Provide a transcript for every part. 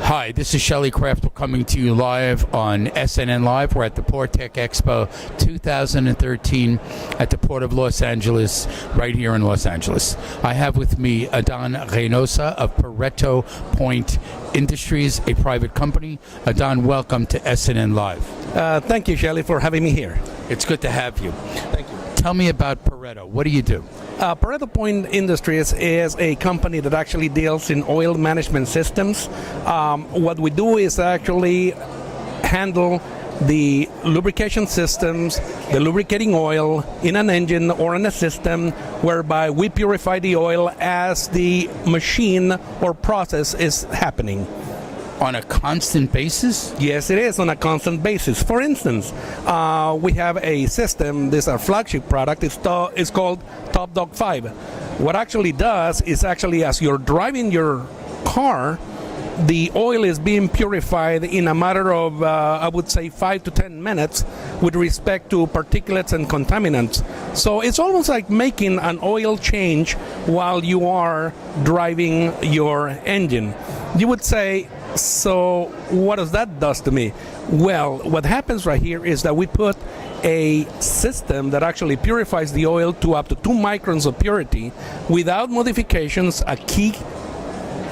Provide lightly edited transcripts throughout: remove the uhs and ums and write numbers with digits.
Hi, this is Shelley Kraft coming to you live on SNNLive. We're at the PortTech Expo 2013 at the Port of Los Angeles, right here in Los Angeles. I have with me Adan Reinosa of Pareto Point Industries, a private company. Adan, welcome to SNNLive. Thank you, Shelley, for having me here. It's good to have you. Thank you. Tell me about Pareto. What do you do? Pareto Point Industries is a company that actually deals in oil management systems. What we do is actually handle the lubrication systems, the lubricating oil in an engine or in a system, whereby we purify the oil as the machine or process is happening. On a constant basis? Yes, it is on a constant basis. For instance, we have a system, this is our flagship product, it's called Top Dog 5. What actually does is actually as you're driving your car, the oil is being purified in a matter of, I would say, 5 to 10 minutes with respect to particulates and contaminants. So it's almost like making an oil change while you are driving your engine. You would say, so what does that do to me? Well, what happens right here is that we put a system that actually purifies the oil to up to 2 microns of purity without modifications.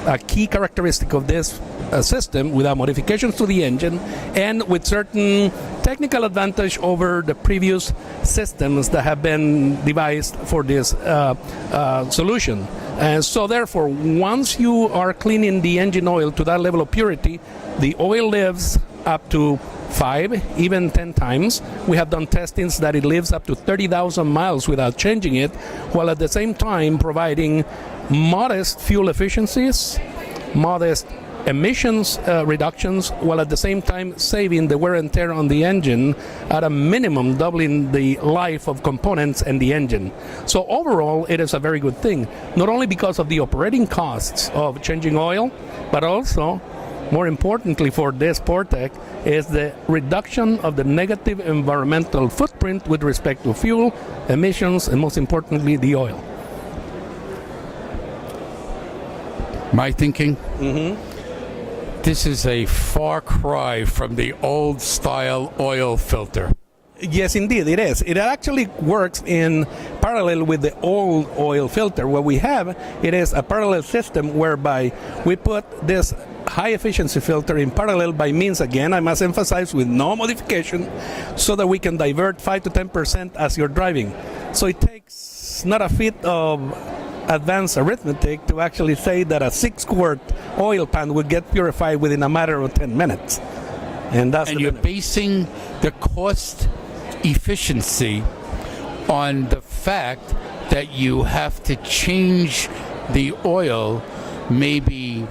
A key characteristic of this system, without modifications to the engine, and with certain technical advantage over the previous systems that have been devised for this solution. And so therefore, once you are cleaning the engine oil to that level of purity, the oil lives up to 5, even 10 times. We have done testings that it lives up to 30,000 miles without changing it, while at the same time providing modest fuel efficiencies, modest emissions reductions, while at the same time saving the wear and tear on the engine at a minimum, doubling the life of components and the engine. So overall, it is a very good thing, not only because of the operating costs of changing oil, but also, more importantly for this PortTech, is the reduction of the negative environmental footprint with respect to fuel, emissions, and most importantly, the oil. My thinking? Mm-hmm. This is a far cry from the old style oil filter. Yes, indeed, it is. It actually works in parallel with the old oil filter. What we have, it is a parallel system whereby we put this high efficiency filter in parallel by means, again, I must emphasize, with no modification, so that we can divert 5 to 10% as you're driving. So it takes not a feat of advanced arithmetic to actually say that a 6-quart oil pan would get purified within a matter of 10 minutes. And you're basing the cost efficiency on the fact that you have to change the oil maybe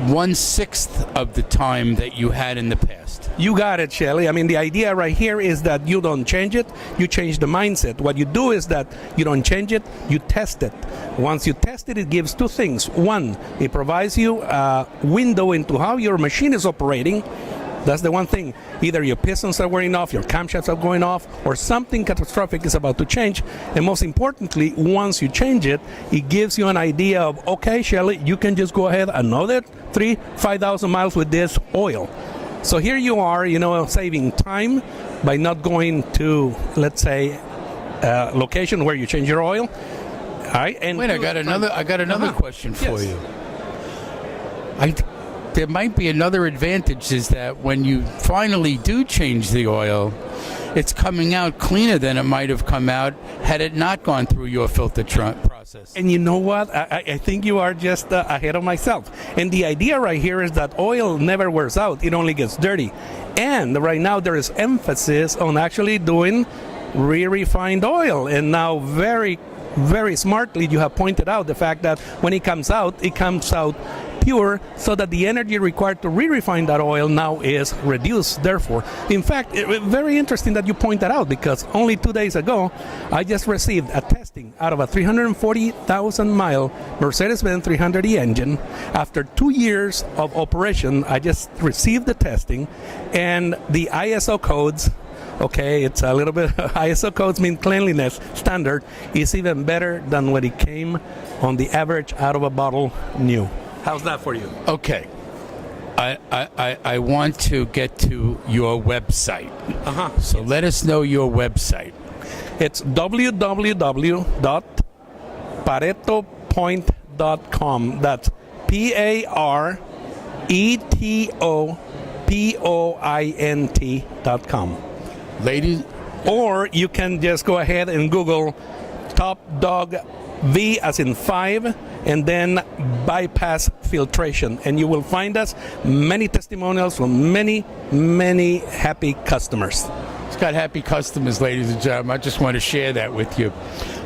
1/6 of the time that you had in the past. You got it, Shelley. I mean, the idea right here is that you don't change it, you change the mindset. What you do is that you don't change it, you test it. Once you test it, it gives 2 things. One, it provides you a window into how your machine is operating. That's the one thing. Either your pistons are wearing off, your camshafts are going off, or something catastrophic is about to change. And most importantly, once you change it, it gives you an idea of, okay, Shelley, you can just go ahead another 5,000 miles with this oil. So here you are, saving time by not going to, let's say, a location where you change your oil. All right. And wait, I got another question for you. There might be another advantage, is that when you finally do change the oil, it's coming out cleaner than it might have come out had it not gone through your filter process. And you know what? I think you are just ahead of myself. And the idea right here is that oil never wears out. It only gets dirty. And right now there is emphasis on actually doing re-refined oil. And now very, very smartly you have pointed out the fact that when it comes out pure, so that the energy required to re-refine that oil now is reduced. Therefore, in fact, very interesting that you point that out, because only 2 days ago I just received a testing out of a 340,000 mile Mercedes-Benz 300e engine. After 2 years of operation, I just received the testing, and the ISO codes, okay, it's a little bit, ISO codes mean cleanliness standard, is even better than when it came on the average out of a bottle new. How's that for you? Okay. I want to get to your website. So let us know your website. It's www.paretopoint.com. That's PARETOPOINT.com. Ladies, Or you can just go ahead and Google Top Dog V as in 5 and then bypass filtration, and you will find us many testimonials from many happy customers. it's got happy customers, ladies and gentlemen. I just want to share that with you.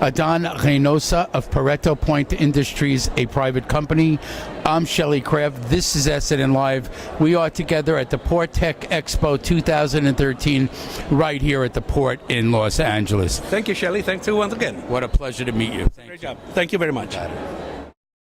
Adan Reinosa of Pareto Point Industries, a private company. I'm Shelley Kraft. This is SNNLive. We are together at the Port Tech Expo 2013 right here at the port in Los Angeles. Thank you, Shelley. Thanks you once again. What a pleasure to meet you. Thank Great you. job. Thank you very much. Got it.